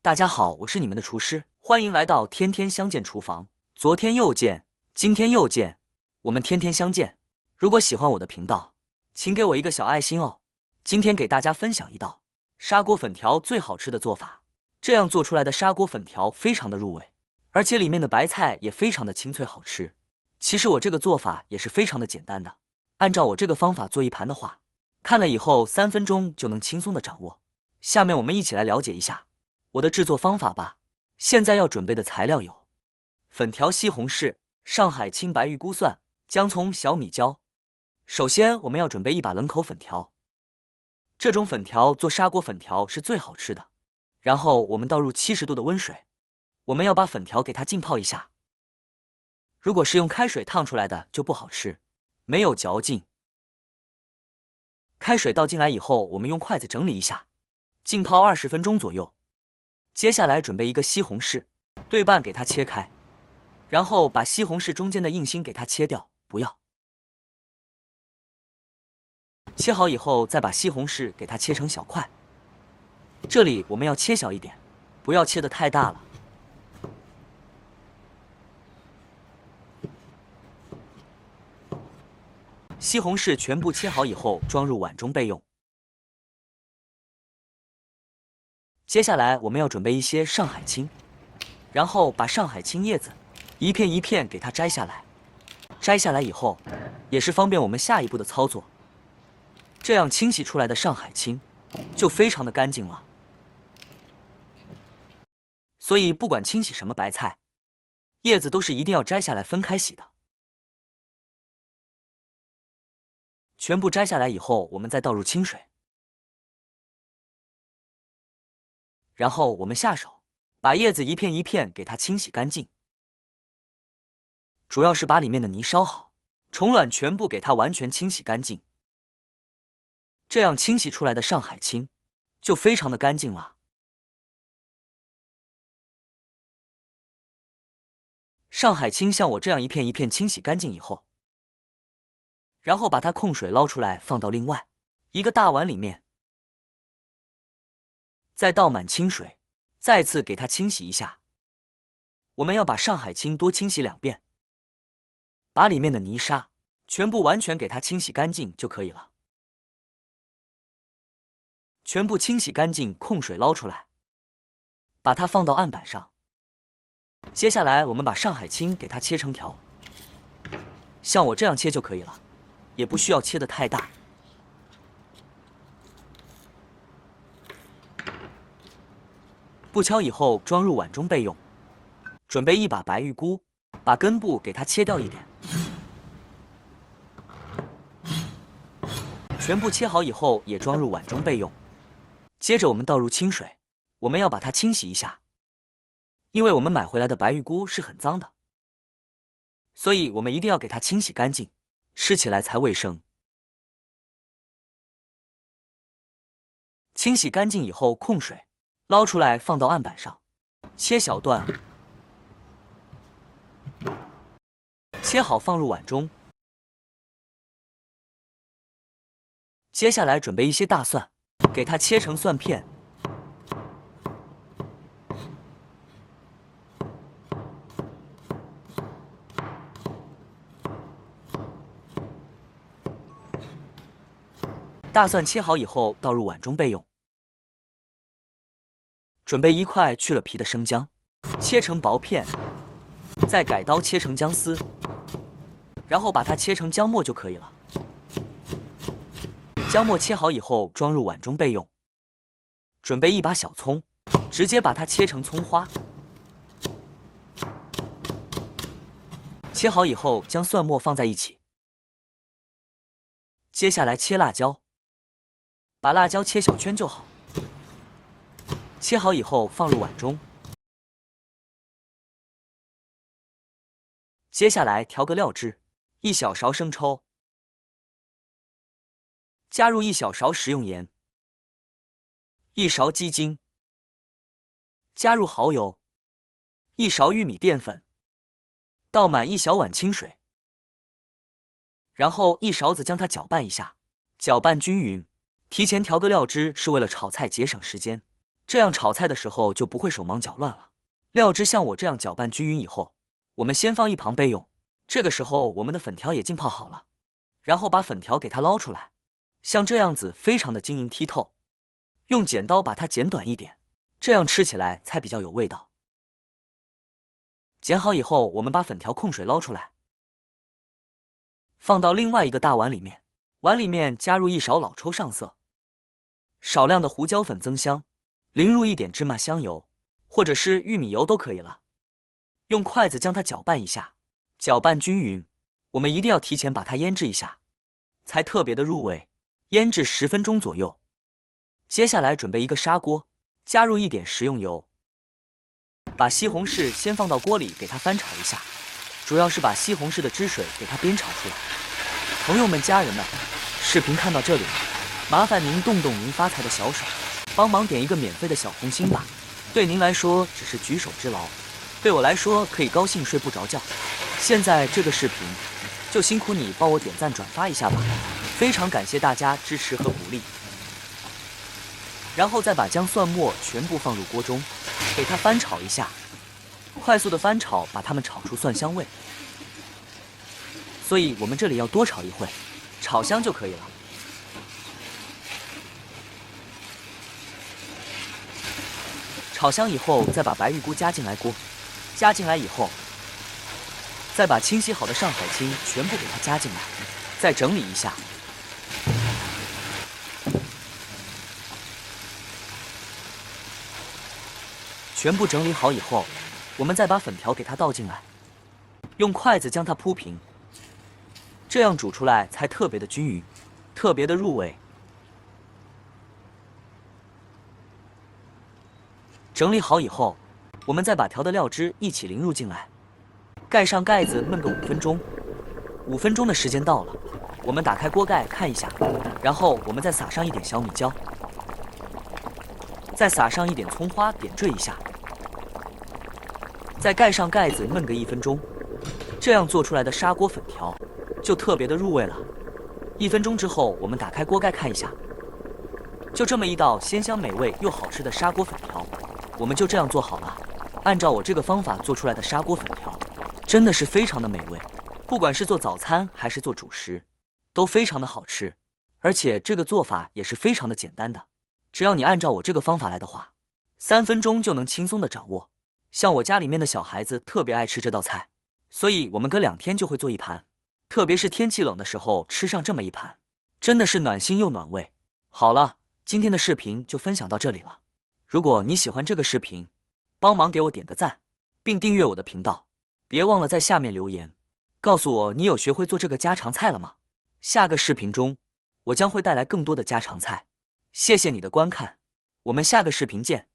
大家好，我是你们的厨师，欢迎来到天天相见厨房。昨天又见，今天又见，我们天天相见。如果喜欢我的频道，请给我一个小爱心哦。今天给大家分享一道砂锅粉条最好吃的做法，这样做出来的砂锅粉条非常的入味，而且里面的白菜也非常的清脆好吃。其实我这个做法也是非常的简单的，按照我这个方法做一盘的话，看了以后3分钟就能轻松的掌握。下面我们一起来了解一下我的制作方法吧。现在要准备的材料有粉条、西红柿、上海青、白玉菇、蒜、姜、葱、小米椒。首先我们要准备一把冷口粉条，这种粉条做砂锅粉条是最好吃的。然后我们倒入70度的温水，我们要把粉条给它浸泡一下。如果是用开水烫出来的就不好吃，没有嚼劲。开水倒进来以后，我们用筷子整理一下，浸泡20分钟左右。接下来准备一个西红柿，对半给它切开，然后把西红柿中间的硬心给它切掉，不要。切好以后，再把西红柿给它切成小块。这里我们要切小一点，不要切得太大了。西红柿全部切好以后，装入碗中备用。接下来我们要准备一些上海青，然后把上海青叶子一片一片给它摘下来。摘下来以后，也是方便我们下一步的操作。这样清洗出来的上海青就非常的干净了。所以不管清洗什么白菜，叶子都是一定要摘下来分开洗的。全部摘下来以后，我们再倒入清水，然后我们下手把叶子一片一片给它清洗干净，主要是把里面的泥烧好，虫卵全部给它完全清洗干净。这样清洗出来的上海青就非常的干净了。上海青像我这样一片一片清洗干净以后，然后把它控水捞出来，放到另外一个大碗里面，再倒满清水，再次给它清洗一下。我们要把上海青多清洗2遍，把里面的泥沙全部完全给它清洗干净就可以了。全部清洗干净，控水捞出来，把它放到案板上。接下来我们把上海青给它切成条，像我这样切就可以了，也不需要切得太大。不敲以后装入碗中备用。准备一把白玉菇，把根部给它切掉一点。全部切好以后也装入碗中备用。接着我们倒入清水，我们要把它清洗一下，因为我们买回来的白玉菇是很脏的，所以我们一定要给它清洗干净，吃起来才卫生。清洗干净以后控水捞出来，放到案板上，切小段，切好放入碗中。接下来准备一些大蒜，给它切成蒜片。大蒜切好以后倒入碗中备用。准备1块去了皮的生姜，切成薄片，再改刀切成姜丝，然后把它切成姜末就可以了。姜末切好以后装入碗中备用。准备1把小葱，直接把它切成葱花。切好以后将蒜末放在一起。接下来切辣椒，把辣椒切小圈就好。切好以后放入碗中。接下来调个料汁，1小勺生抽，加入1小勺食用盐，1勺鸡精，加入蚝油，1勺玉米淀粉，倒满1小碗清水，然后1勺子将它搅拌一下，搅拌均匀。提前调个料汁是为了炒菜节省时间，这样炒菜的时候就不会手忙脚乱了。料汁像我这样搅拌均匀以后，我们先放一旁备用。这个时候我们的粉条也浸泡好了，然后把粉条给它捞出来，像这样子非常的晶莹剔透，用剪刀把它剪短一点，这样吃起来才比较有味道。剪好以后，我们把粉条控水捞出来，放到另外一个大碗里面，碗里面加入一勺老抽上色，少量的胡椒粉增香，淋入一点芝麻香油，或者是玉米油都可以了。用筷子将它搅拌一下，搅拌均匀。我们一定要提前把它腌制一下，才特别的入味，腌制10分钟左右。接下来准备一个砂锅，加入一点食用油，把西红柿先放到锅里给它翻炒一下，主要是把西红柿的汁水给它煸炒出来。朋友们、家人们，视频看到这里了，麻烦您动动您发财的小手，帮忙点一个免费的小红心吧。对您来说只是举手之劳，对我来说可以高兴睡不着觉。现在这个视频就辛苦你帮我点赞转发一下吧，非常感谢大家支持和鼓励。然后再把姜蒜末全部放入锅中，给它翻炒一下，快速的翻炒，把它们炒出蒜香味。所以我们这里要多炒一会，炒香就可以了。炒香以后，再把白玉菇加进来锅，加进来以后，再把清洗好的上海青全部给它加进来，再整理一下。全部整理好以后，我们再把粉条给它倒进来，用筷子将它铺平，这样煮出来才特别的均匀，特别的入味。整理好以后，我们再把调的料汁一起淋入进来，盖上盖子焖个5分钟。5分钟的时间到了，我们打开锅盖看一下，然后我们再撒上一点小米椒，再撒上一点葱花点缀一下，再盖上盖子焖个1分钟。这样做出来的砂锅粉条就特别的入味了。1分钟之后，我们打开锅盖看一下，就这么一道鲜香美味又好吃的砂锅粉条，我们就这样做好了。按照我这个方法做出来的砂锅粉条，真的是非常的美味，不管是做早餐还是做主食，都非常的好吃。而且这个做法也是非常的简单的，只要你按照我这个方法来的话，3分钟就能轻松的掌握。像我家里面的小孩子特别爱吃这道菜，所以我们隔2天就会做一盘，特别是天气冷的时候吃上这么一盘，真的是暖心又暖胃。好了，今天的视频就分享到这里了。如果你喜欢这个视频，帮忙给我点个赞，并订阅我的频道。别忘了在下面留言，告诉我你有学会做这个家常菜了吗？下个视频中，我将会带来更多的家常菜。谢谢你的观看，我们下个视频见。